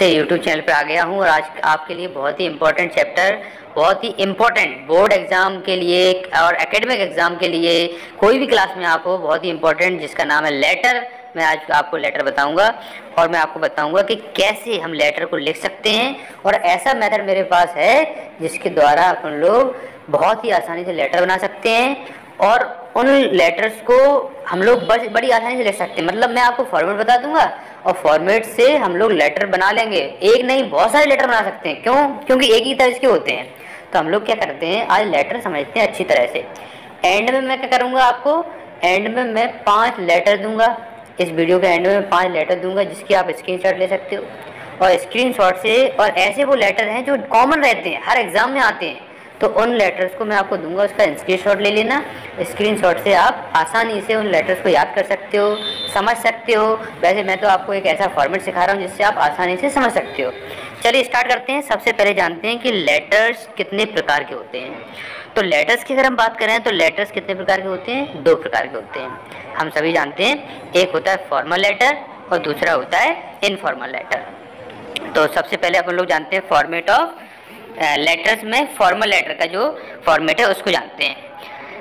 से YouTube channel पर आ गया हूँ और आज आपके लिए बहुत ही इम्पोर्टेंट चैप्टर, बहुत ही इम्पोर्टेंट बोर्ड एग्ज़ाम के लिए और एकेडमिक एग्ज़ाम के लिए, कोई भी क्लास में आप हो, बहुत ही इम्पोर्टेंट, जिसका नाम है लेटर। मैं आज आपको लेटर बताऊंगा और मैं आपको बताऊंगा कि कैसे हम लेटर को लिख सकते हैं। और ऐसा मेथड मेरे पास है जिसके द्वारा अपन लोग बहुत ही आसानी से लेटर बना सकते हैं और उन लेटर्स को हम लोग बड़ी आसानी से लिख सकते हैं। मतलब मैं आपको फॉर्मेट बता दूंगा और फॉर्मेट से हम लोग लेटर बना लेंगे। एक नहीं, बहुत सारे लेटर बना सकते हैं। क्यों? क्योंकि एक ही तरह के होते हैं। तो हम लोग क्या करते हैं, आज लेटर समझते हैं अच्छी तरह से। एंड में मैं क्या करूँगा, आपको एंड में मैं 5 लेटर दूंगा। इस वीडियो के एंड में मैं 5 लेटर दूंगा जिसकी आप स्क्रीनशॉट ले सकते हो। और स्क्रीनशॉट से, और ऐसे वो लेटर हैं जो कॉमन रहते हैं, हर एग्ज़ाम में आते हैं, तो उन लेटर्स को मैं आपको दूंगा, उसका स्क्रीनशॉट ले लेना। स्क्रीनशॉट से आप आसानी से उन लेटर्स को याद कर सकते हो, समझ सकते हो। वैसे मैं तो आपको एक ऐसा फॉर्मेट सिखा रहा हूँ जिससे आप आसानी से समझ सकते हो। चलिए स्टार्ट करते हैं। सबसे पहले जानते हैं कि लेटर्स कितने प्रकार के होते हैं। तो लेटर्स की अगर हम बात करें तो लेटर्स कितने प्रकार के होते हैं? 2 प्रकार के होते हैं। हम सभी जानते हैं, एक होता है फॉर्मल लेटर और दूसरा होता है इनफॉर्मल लेटर। तो सबसे पहले अपन लोग जानते हैं फॉर्मेट ऑफ लेटर्स में फॉर्मल लेटर का जो फॉर्मेट है उसको जानते हैं।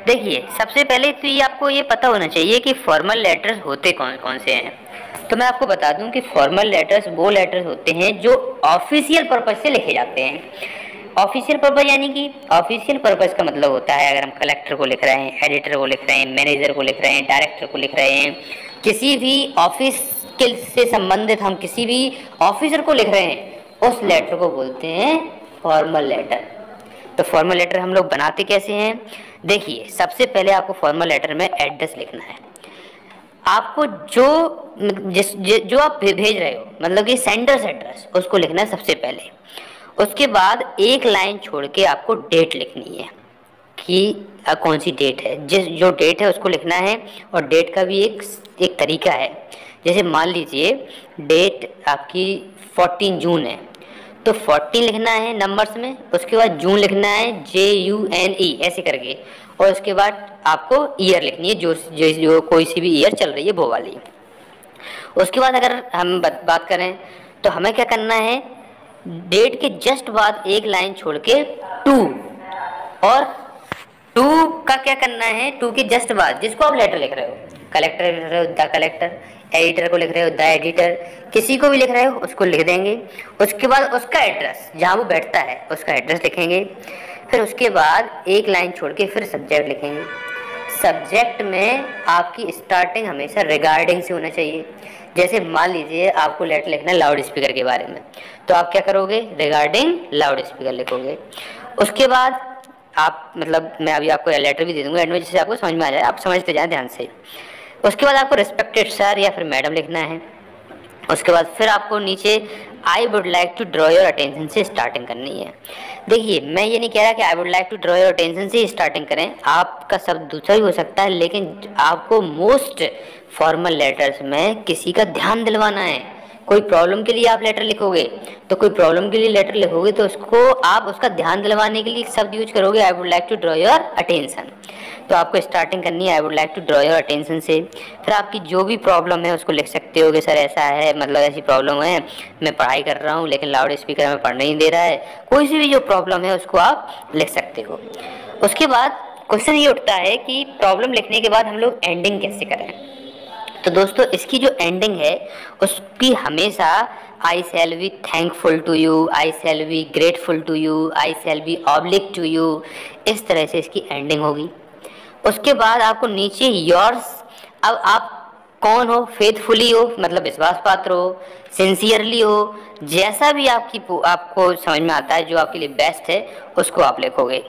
देखिए, सबसे पहले तो ये आपको ये पता होना चाहिए कि फॉर्मल लेटर्स होते कौन कौन से हैं। तो मैं आपको बता दूं कि फॉर्मल लेटर्स वो लेटर्स होते हैं जो ऑफिशियल पर्पज से लिखे जाते हैं। ऑफिशियल पर्पज यानी कि ऑफिशियल पर्पज का मतलब होता है, अगर हम कलेक्टर को लिख रहे हैं, एडिटर को लिख रहे हैं, मैनेजर को लिख रहे हैं, डायरेक्टर को लिख रहे हैं, किसी भी ऑफिस के से संबंधित हम किसी भी ऑफिसर को लिख रहे हैं, उस लेटर को बोलते हैं फॉर्मल लेटर। तो फॉर्मल लेटर हम लोग बनाते कैसे हैं? देखिए, सबसे पहले आपको फॉर्मल लेटर में एड्रेस लिखना है। आपको जो आप भेज रहे हो, मतलब कि सेंडर्स एड्रेस, उसको लिखना है सबसे पहले। उसके बाद एक लाइन छोड़ के आपको डेट लिखनी है कि कौन सी डेट है। जो डेट है उसको लिखना है। और डेट का भी एक तरीका है। जैसे मान लीजिए डेट आपकी 14 जून है, तो 14 लिखना है नंबर्स में, उसके बाद जून लिखना है JUNE ऐसे करके, और उसके बाद आपको ईयर लिखनी है, जो कोई सी भी ईयर चल रही है वो वाली। उसके बाद अगर हम बात करें तो हमें क्या करना है, डेट के जस्ट बाद एक लाइन छोड़ के 2, और 2 का क्या करना है, 2 के जस्ट बाद जिसको आप लेटर लिख रहे हो, कलेक्टर लिख रहे हो द कलेक्टर, एडिटर को लिख रहे हो द एडिटर, किसी को भी लिख रहे हो उसको लिख देंगे। उसके बाद उसका एड्रेस, जहाँ वो बैठता है उसका एड्रेस लिखेंगे। फिर उसके बाद एक लाइन छोड़ के फिर सब्जेक्ट लिखेंगे। सब्जेक्ट में आपकी स्टार्टिंग हमेशा रिगार्डिंग से होना चाहिए। जैसे मान लीजिए आपको लेटर लिखना है लाउड स्पीकर के बारे में, तो आप क्या करोगे, रिगार्डिंग लाउड स्पीकर लिखोगे। उसके बाद आप, मतलब मैं अभी आपको लेटर भी दे दूंगा एंड में, जिससे आपको समझ में आ जाए, आप समझते जाए ध्यान से। उसके बाद आपको रिस्पेक्टेड सर या फिर मैडम लिखना है। उसके बाद फिर आपको नीचे I would like to draw your attention से स्टार्टिंग करनी है। देखिए, मैं ये नहीं कह रहा कि I would like to draw your attention से स्टार्टिंग करें, आपका शब्द दूसरा भी हो सकता है, लेकिन आपको मोस्ट फॉर्मल लेटर्स में किसी का ध्यान दिलवाना है। कोई प्रॉब्लम के लिए आप लेटर लिखोगे, तो कोई प्रॉब्लम के लिए लेटर लिखोगे तो उसको आप उसका ध्यान दिलवाने के लिए एक शब्द यूज करोगे, I would like to draw your attention. तो आपको स्टार्टिंग करनी है I would like to draw your attention से। फिर आपकी जो भी प्रॉब्लम है उसको लिख सकते हो कि सर ऐसा है, मतलब ऐसी प्रॉब्लम है, मैं पढ़ाई कर रहा हूँ लेकिन लाउड स्पीकर में पढ़ नहीं दे रहा है। कोई सी भी जो प्रॉब्लम है उसको आप लिख सकते हो। उसके बाद क्वेश्चन ये उठता है कि प्रॉब्लम लिखने के बाद हम लोग एंडिंग कैसे करें। तो दोस्तों, इसकी जो एंडिंग है उसकी हमेशा I shall be thankful to you, I shall be grateful to you, I shall be obliged to you, इस तरह से इसकी एंडिंग होगी। उसके बाद आपको नीचे योर्स, अब आप कौन हो, फेथफुली हो मतलब विश्वास पात्र हो, सिंसियरली हो, जैसा भी आपको समझ में आता है, जो आपके लिए बेस्ट है उसको आप लिखोगे।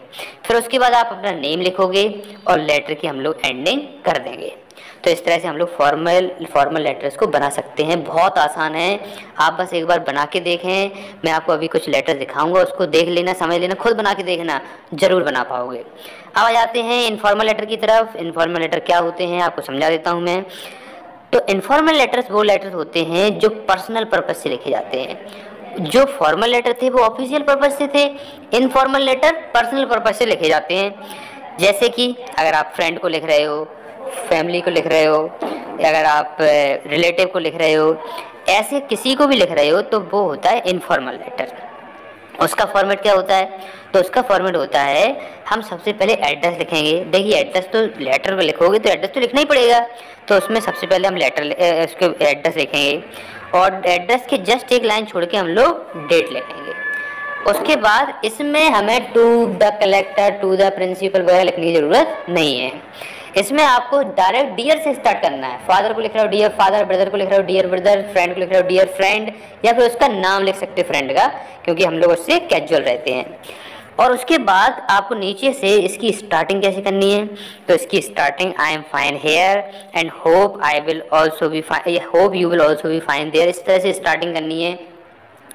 फिर उसके बाद आप अपना नेम लिखोगे और लेटर की हम लोग एंडिंग कर देंगे। तो इस तरह से हम लोग फॉर्मल लेटर्स को बना सकते हैं। बहुत आसान है, आप बस एक बार बना के देखें। मैं आपको अभी कुछ लेटर दिखाऊंगा, उसको देख लेना, समझ लेना, खुद बना के देखना, जरूर बना पाओगे। अब आ जाते हैं इनफॉर्मल लेटर की तरफ। इनफॉर्मल लेटर क्या होते हैं आपको समझा देता हूँ मैं। तो इनफॉर्मल लेटर्स वो लेटर्स होते हैं जो पर्सनल पर्पज से लिखे जाते हैं। जो फॉर्मल लेटर थे वो ऑफिशियल पर्पज से थे, इनफॉर्मल लेटर पर्सनल पर्पज से लिखे जाते हैं। जैसे कि अगर आप फ्रेंड को लिख रहे हो, फैमिली को लिख रहे हो, अगर आप रिलेटिव को लिख रहे हो, ऐसे किसी को भी लिख रहे हो तो वो होता है इनफॉर्मल लेटर। उसका फॉर्मेट क्या होता है? तो उसका फॉर्मेट होता है, हम सबसे पहले एड्रेस लिखेंगे। देखिए एड्रेस तो लेटर में लिखोगे तो एड्रेस तो लिखना ही पड़ेगा, तो उसमें सबसे पहले हम उसके एड्रेस लिखेंगे और एड्रेस के जस्ट एक लाइन छोड़ के हम लोग डेट लिखेंगे। उसके बाद इसमें हमें to the collector, to the principal वगैरह लिखने की ज़रूरत नहीं है। इसमें आपको डायरेक्ट डियर से स्टार्ट करना है। फादर को लिख रहे हो डियर फादर, ब्रदर को लिख रहे हो डियर ब्रदर, फ्रेंड को लिख रहे हो डियर फ्रेंड, या फिर उसका नाम लिख सकते हो फ्रेंड का, क्योंकि हम लोग उससे कैजुअल रहते हैं। और उसके बाद आपको नीचे से इसकी स्टार्टिंग कैसे करनी है? तो इसकी starting I am fine here and hope I will also be fine, hope you will also be fine there, इस तरह से स्टार्टिंग करनी है।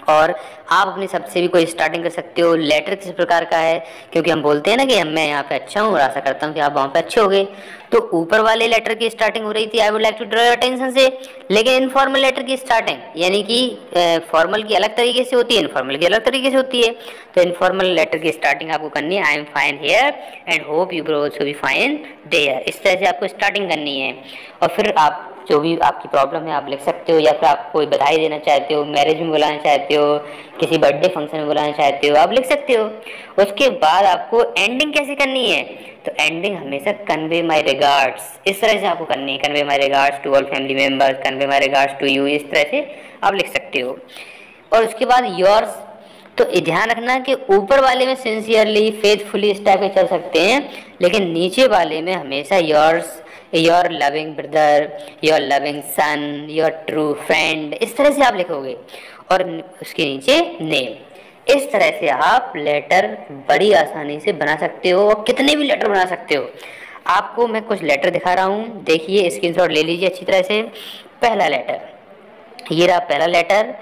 और आप अपने शब्द से भी कोई स्टार्टिंग कर सकते हो। लेटर किस प्रकार का है, क्योंकि हम बोलते हैं ना कि मैं यहाँ पे अच्छा हूँ और आशा करता हूँ कि आप वहाँ पे अच्छे होगे, तो ऊपर वाले लेटर की स्टार्टिंग हो रही थी I would like to draw your attention से, लेकिन इनफॉर्मल लेटर की स्टार्टिंग यानी कि फॉर्मल की अलग तरीके से होती है, इनफॉर्मल की अलग तरीके से होती है। तो इनफॉर्मल लेटर की स्टार्टिंग आपको करनी है I am fine here and hope you will also be fine there, इस तरह से आपको स्टार्टिंग करनी है। और फिर आप जो भी आपकी प्रॉब्लम है आप लिख सकते हो, या फिर आप कोई बधाई देना चाहते हो, मैरिज में बुलाना चाहते हो, किसी बर्थडे फंक्शन में बुलाना चाहते हो, आप लिख सकते हो। उसके बाद आपको एंडिंग कैसे करनी है? तो एंडिंग हमेशा कन्वे माई रिगार्ड्स, इस तरह से आपको करनी है। Convey my regards to all family members, convey my regards to you, इस तरह से आप लिख सकते हो। और उसके बाद योर्स, तो ध्यान रखना कि ऊपर वाले में सिंसियरली, फेथफुली इस टाइप के चल सकते हैं, लेकिन नीचे वाले में हमेशा yours, your loving brother, your loving son, your true friend, इस तरह से आप लिखोगे। और उसके नीचे नेम। इस तरह से आप लेटर बड़ी आसानी से बना सकते हो और कितने भी लेटर बना सकते हो। आपको मैं कुछ लेटर दिखा रहा हूँ, देखिए स्क्रीनशॉट ले लीजिए अच्छी तरह से। पहला लेटर, ये रहा पहला लेटर,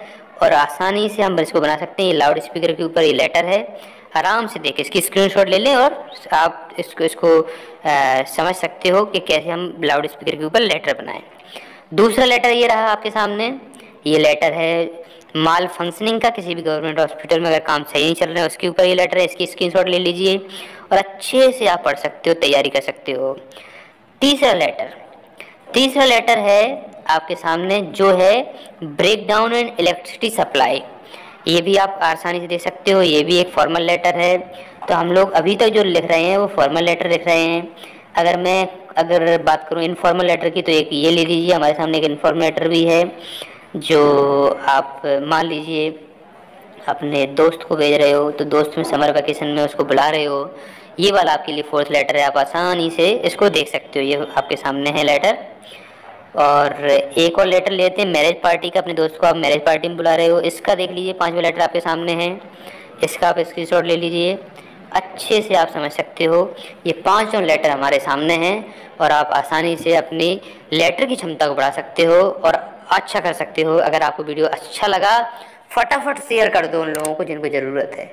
और आसानी से हम इसको बना सकते हैं। ये लाउड स्पीकर के ऊपर ये लेटर है, आराम से देख इसकी स्क्रीनशॉट ले लें और आप इसको समझ सकते हो कि कैसे हम लाउड स्पीकर के ऊपर लेटर बनाएं। दूसरा लेटर ये रहा आपके सामने, ये लेटर है माल फंक्शनिंग का, किसी भी गवर्नमेंट हॉस्पिटल में अगर काम सही नहीं चल रहा है उसके ऊपर ये लेटर है, इसकी स्क्रीनशॉट ले लीजिए और अच्छे से आप पढ़ सकते हो, तैयारी कर सकते हो। तीसरा लेटर है आपके सामने जो है break down and electricity supply, ये भी आप आसानी से देख सकते हो, ये भी एक फॉर्मल लेटर है। तो हम लोग अभी तक जो लिख रहे हैं वो फॉर्मल लेटर लिख रहे हैं। अगर बात करूँ इनफॉर्मल लेटर की, तो एक ये ले लीजिए, हमारे सामने एक इनफॉर्मल लेटर भी है, जो आप मान लीजिए अपने दोस्त को भेज रहे हो, तो दोस्त में समर वेकेशन में उसको बुला रहे हो, ये वाला आपके लिए फोर्थ लेटर है, आप आसानी से इसको देख सकते हो, ये आपके सामने है लेटर। और एक और लेटर लेते हैं मैरिज पार्टी का, अपने दोस्त को आप मैरिज पार्टी में बुला रहे हो, इसका देख लीजिए, पांचवा लेटर आपके सामने है, इसका आप स्क्रीनशॉट ले लीजिए, अच्छे से आप समझ सकते हो। ये पांचों लेटर हमारे सामने हैं और आप आसानी से अपनी लेटर की क्षमता को बढ़ा सकते हो और अच्छा कर सकते हो। अगर आपको वीडियो अच्छा लगा फटाफट शेयर कर दो उन लोगों को जिनको ज़रूरत है।